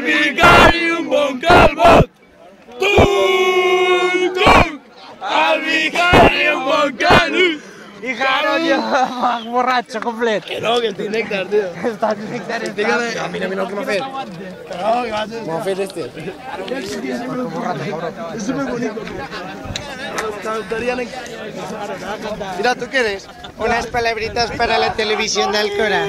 vicari un bon calbot! Tuc, tuc! Al vicari un bon canut! Y Jaro, borracho completo. Que no, que estic néctar, tío. Estás néctar, A mí no que m'ha fet. No, que m'ha fet este. Es súper bonito. Mira, ¿tú qué eres? Unas palabritas para la televisión de Alcora.